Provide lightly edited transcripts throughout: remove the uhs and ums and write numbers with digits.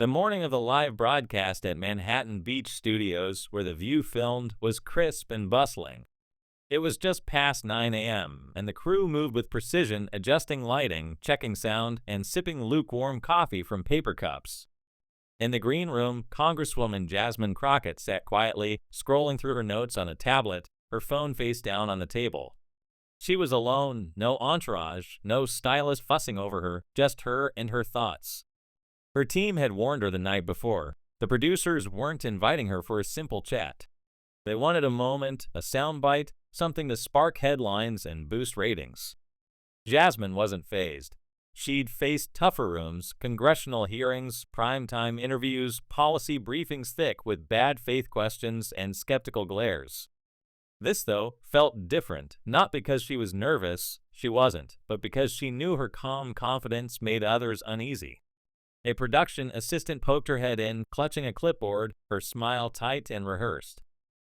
The morning of the live broadcast at Manhattan Beach Studios, where The View filmed, was crisp and bustling. It was just past 9 a.m., and the crew moved with precision, adjusting lighting, checking sound, and sipping lukewarm coffee from paper cups. In the green room, Congresswoman Jasmine Crockett sat quietly, scrolling through her notes on a tablet, her phone face down on the table. She was alone, no entourage, no stylist fussing over her, just her and her thoughts. Her team had warned her the night before. The producers weren't inviting her for a simple chat. They wanted a moment, a soundbite, something to spark headlines and boost ratings. Jasmine wasn't fazed. She'd faced tougher rooms, congressional hearings, primetime interviews, policy briefings thick with bad faith questions and skeptical glares. This, though, felt different, not because she was nervous, she wasn't, but because she knew her calm confidence made others uneasy. A production assistant poked her head in, clutching a clipboard, her smile tight and rehearsed.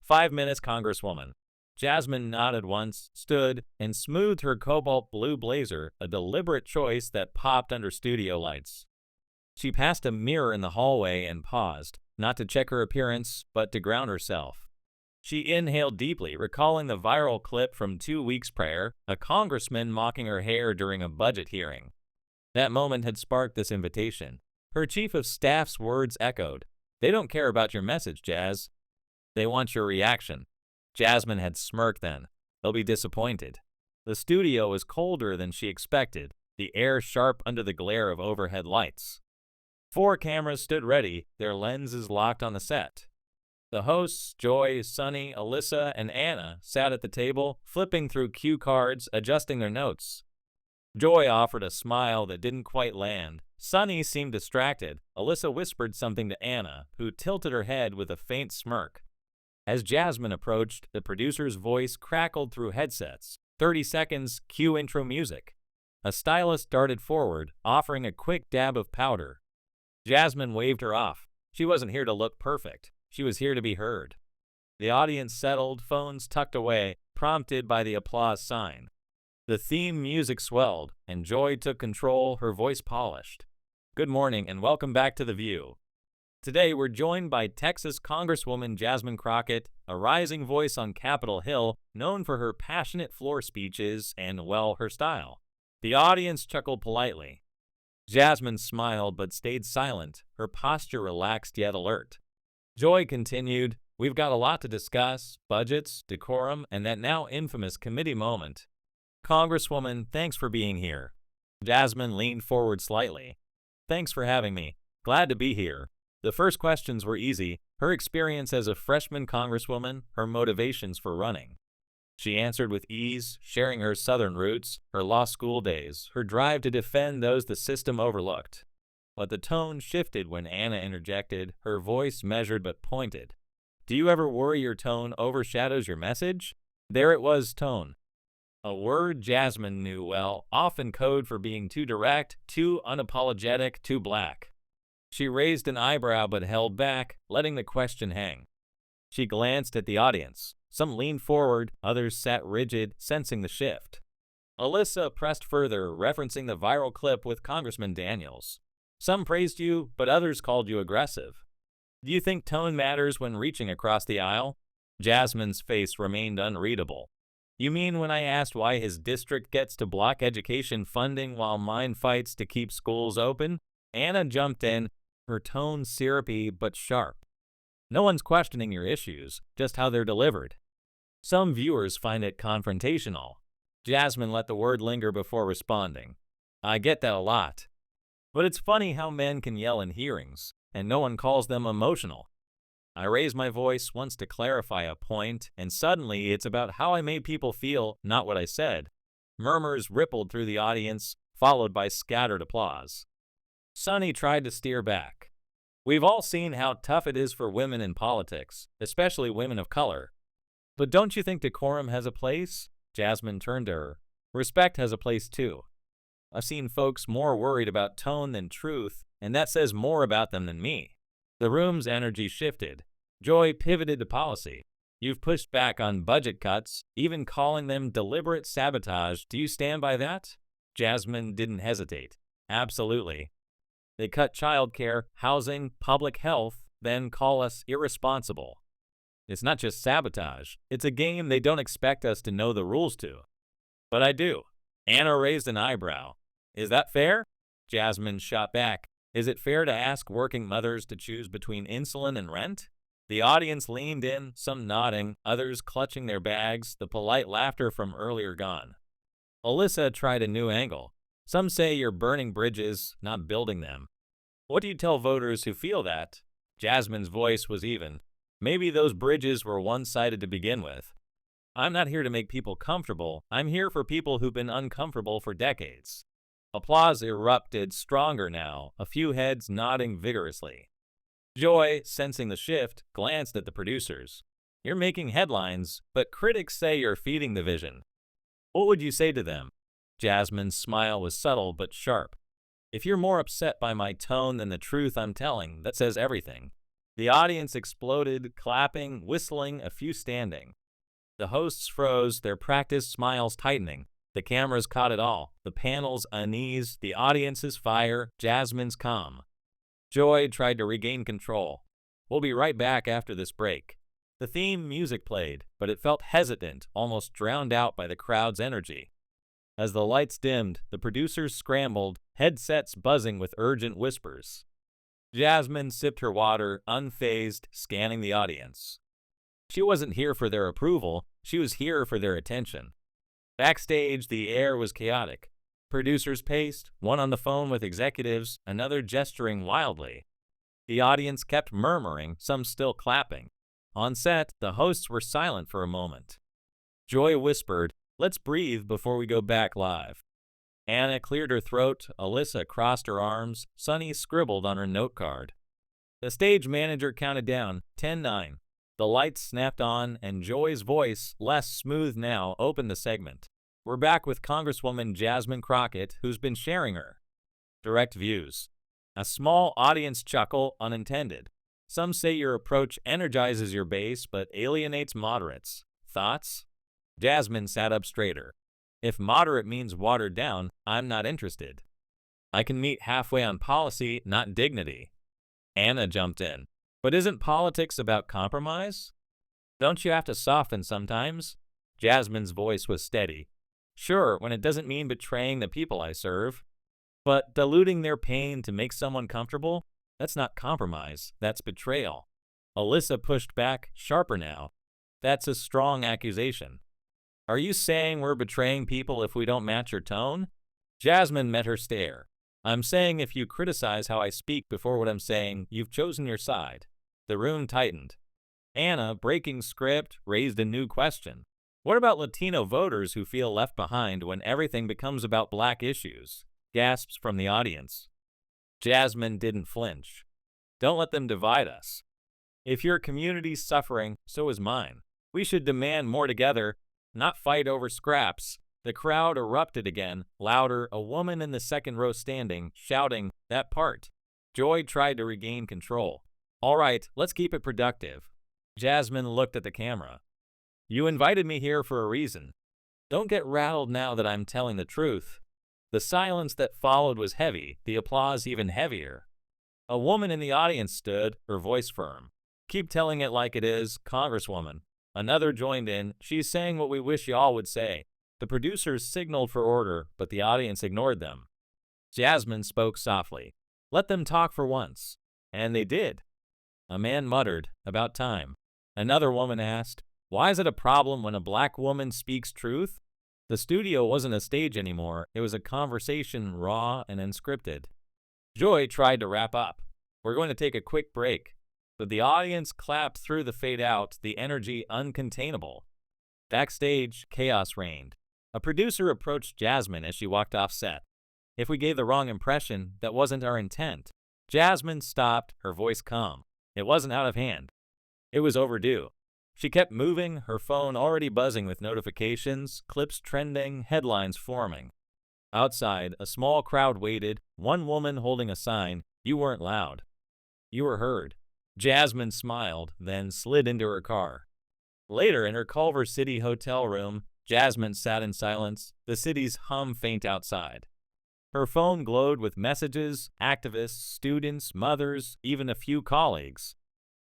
5 minutes, Congresswoman. Jasmine nodded once, stood, and smoothed her cobalt blue blazer, a deliberate choice that popped under studio lights. She passed a mirror in the hallway and paused, not to check her appearance, but to ground herself. She inhaled deeply, recalling the viral clip from 2 weeks prior, a congressman mocking her hair during a budget hearing. That moment had sparked this invitation. Her chief of staff's words echoed, "They don't care about your message, Jazz. They want your reaction." Jasmine had smirked then. They'll be disappointed. The studio was colder than she expected, the air sharp under the glare of overhead lights. 4 cameras stood ready, their lenses locked on the set. The hosts, Joy, Sunny, Alyssa, and Anna, sat at the table, flipping through cue cards, adjusting their notes. Joy offered a smile that didn't quite land. Sunny seemed distracted. Alyssa whispered something to Anna, who tilted her head with a faint smirk. As Jasmine approached, the producer's voice crackled through headsets. 30 seconds, cue intro music. A stylist darted forward, offering a quick dab of powder. Jasmine waved her off. She wasn't here to look perfect. She was here to be heard. The audience settled, phones tucked away, prompted by the applause sign. The theme music swelled, and Joy took control, her voice polished. Good morning and welcome back to The View. Today we're joined by Texas Congresswoman Jasmine Crockett, a rising voice on Capitol Hill, known for her passionate floor speeches and, well, her style. The audience chuckled politely. Jasmine smiled but stayed silent, her posture relaxed yet alert. Joy continued, "We've got a lot to discuss, budgets, decorum, and that now infamous committee moment. Congresswoman, thanks for being here." Jasmine leaned forward slightly. "Thanks for having me. Glad to be here." The first questions were easy, her experience as a freshman congresswoman, her motivations for running. She answered with ease, sharing her Southern roots, her law school days, her drive to defend those the system overlooked. But the tone shifted when Anna interjected, her voice measured but pointed. "Do you ever worry your tone overshadows your message?" There it was, tone. A word Jasmine knew well, often code for being too direct, too unapologetic, too black. She raised an eyebrow but held back, letting the question hang. She glanced at the audience. Some leaned forward, others sat rigid, sensing the shift. Alyssa pressed further, referencing the viral clip with Congressman Daniels. Some praised you, but others called you aggressive. Do you think tone matters when reaching across the aisle? Jasmine's face remained unreadable. You mean when I asked why his district gets to block education funding while mine fights to keep schools open? Anna jumped in, her tone syrupy but sharp. No one's questioning your issues, just how they're delivered. Some viewers find it confrontational. Jasmine let the word linger before responding. I get that a lot. But it's funny how men can yell in hearings, and no one calls them emotional. I raised my voice once to clarify a point, and suddenly it's about how I made people feel, not what I said. Murmurs rippled through the audience, followed by scattered applause. Sunny tried to steer back. We've all seen how tough it is for women in politics, especially women of color. But don't you think decorum has a place? Jasmine turned to her. Respect has a place too. I've seen folks more worried about tone than truth, and that says more about them than me. The room's energy shifted. Joy pivoted to policy. You've pushed back on budget cuts, even calling them deliberate sabotage. Do you stand by that? Jasmine didn't hesitate. Absolutely. They cut childcare, housing, public health, then call us irresponsible. It's not just sabotage. It's a game they don't expect us to know the rules to. But I do. Anna raised an eyebrow. Is that fair? Jasmine shot back. Is it fair to ask working mothers to choose between insulin and rent? The audience leaned in, some nodding, others clutching their bags, the polite laughter from earlier gone. Alyssa tried a new angle. Some say you're burning bridges, not building them. What do you tell voters who feel that? Jasmine's voice was even. Maybe those bridges were one-sided to begin with. I'm not here to make people comfortable. I'm here for people who've been uncomfortable for decades. Applause erupted stronger now, a few heads nodding vigorously. Joy, sensing the shift, glanced at the producers. You're making headlines, but critics say you're feeding the vision. What would you say to them? Jasmine's smile was subtle but sharp. If you're more upset by my tone than the truth I'm telling, that says everything. The audience exploded, clapping, whistling, a few standing. The hosts froze, their practiced smiles tightening. The cameras caught it all. The panel's unease, the audience's fire, Jasmine's calm. Joy tried to regain control. We'll be right back after this break. The theme music played, but it felt hesitant, almost drowned out by the crowd's energy. As the lights dimmed, the producers scrambled, headsets buzzing with urgent whispers. Jasmine sipped her water, unfazed, scanning the audience. She wasn't here for their approval, she was here for their attention. Backstage, the air was chaotic. Producers paced, one on the phone with executives, another gesturing wildly. The audience kept murmuring, some still clapping. On set, the hosts were silent for a moment. Joy whispered, "Let's breathe before we go back live." Anna cleared her throat, Alyssa crossed her arms, Sunny scribbled on her note card. The stage manager counted down, 10-9. The lights snapped on, and Joy's voice, less smooth now, opened the segment. We're back with Congresswoman Jasmine Crockett, who's been sharing her direct views. A small audience chuckle, unintended. Some say your approach energizes your base, but alienates moderates. Thoughts? Jasmine sat up straighter. If moderate means watered down, I'm not interested. I can meet halfway on policy, not dignity. Anna jumped in. But isn't politics about compromise? Don't you have to soften sometimes? Jasmine's voice was steady. Sure, when it doesn't mean betraying the people I serve. But diluting their pain to make someone comfortable? That's not compromise, that's betrayal. Alyssa pushed back, sharper now. That's a strong accusation. Are you saying we're betraying people if we don't match your tone? Jasmine met her stare. I'm saying if you criticize how I speak before what I'm saying, you've chosen your side. The room tightened. Anna, breaking script, raised a new question. What about Latino voters who feel left behind when everything becomes about black issues? Gasps from the audience. Jasmine didn't flinch. Don't let them divide us. If your community's suffering, so is mine. We should demand more together, not fight over scraps. The crowd erupted again, louder, a woman in the second row standing, shouting, that part. Joy tried to regain control. All right, let's keep it productive. Jasmine looked at the camera. You invited me here for a reason. Don't get rattled now that I'm telling the truth. The silence that followed was heavy, the applause even heavier. A woman in the audience stood, her voice firm. Keep telling it like it is, Congresswoman. Another joined in, she's saying what we wish y'all would say. The producers signaled for order, but the audience ignored them. Jasmine spoke softly. Let them talk for once. And they did. A man muttered, about time. Another woman asked, why is it a problem when a black woman speaks truth? The studio wasn't a stage anymore, it was a conversation raw and unscripted. Joy tried to wrap up. We're going to take a quick break. But the audience clapped through the fade out, the energy uncontainable. Backstage, chaos reigned. A producer approached Jasmine as she walked off set. If we gave the wrong impression, that wasn't our intent. Jasmine stopped, her voice calm. It wasn't out of hand. It was overdue. She kept moving, her phone already buzzing with notifications, clips trending, headlines forming. Outside, a small crowd waited, one woman holding a sign, you weren't loud. You were heard. Jasmine smiled, then slid into her car. Later, in her Culver City hotel room, Jasmine sat in silence, the city's hum faint outside. Her phone glowed with messages, activists, students, mothers, even a few colleagues.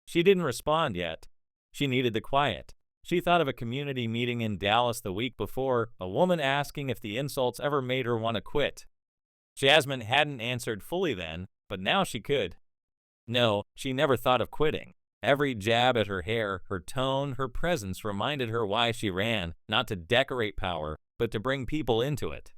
She didn't respond yet. She needed the quiet. She thought of a community meeting in Dallas the week before, a woman asking if the insults ever made her want to quit. Jasmine hadn't answered fully then, but now she could. No, she never thought of quitting. Every jab at her hair, her tone, her presence reminded her why she ran, not to decorate power, but to bring people into it.